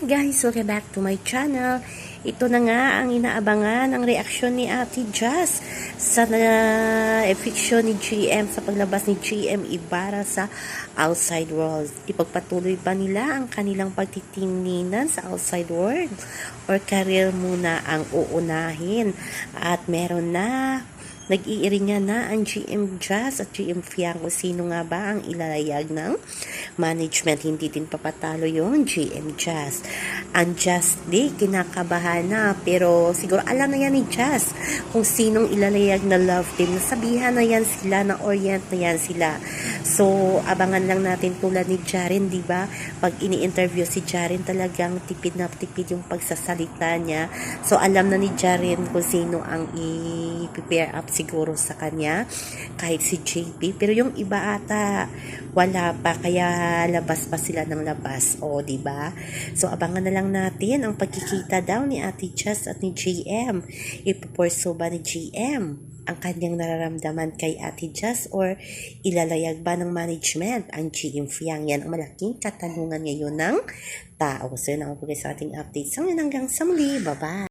Guys, welcome back to my channel. Ito na nga ang inaabangan ng reaksyon ni Ate Jazz sa eviction ni GM, sa paglabas ni GM Ibarra sa outside world. Ipagpatuloy ba nila ang kanilang pagtitinginan sa outside world or career muna ang uunahin? At meron na nag-iiringan na ang GM Jazz at GM Fiang kung sino nga ba ang ilalayag ng management. Hindi din papatalo yung GM Jazz. Ang Jazz di kinakabahan na, pero siguro alam na yan ni Jazz kung sinong ilalayag na love team. Nasabihan na yan sila, na orient na yan sila. So abangan lang natin tulad ni Jaren, di ba? Pag ini-interview si Jaren, talagang tipid na tipid yung pagsasalita niya. So alam na ni Jaren kung sino ang i-prepare up siguro sa kanya, kahit si JP. Pero yung iba ata wala pa, kaya labas pa sila ng labas, o di ba? So abangan na lang natin ang pagkikita daw ni Ate Jazz at ni GM. Ipuporso ba ni GM ang kanyang nararamdaman kay Ate Jazz, or ilalayag ba ng management ang GM Fiang? Yan ang malaking katanungan ngayon ng tao. So yun ang po sa ating update. So yun, hanggang sa muli. Bye-bye!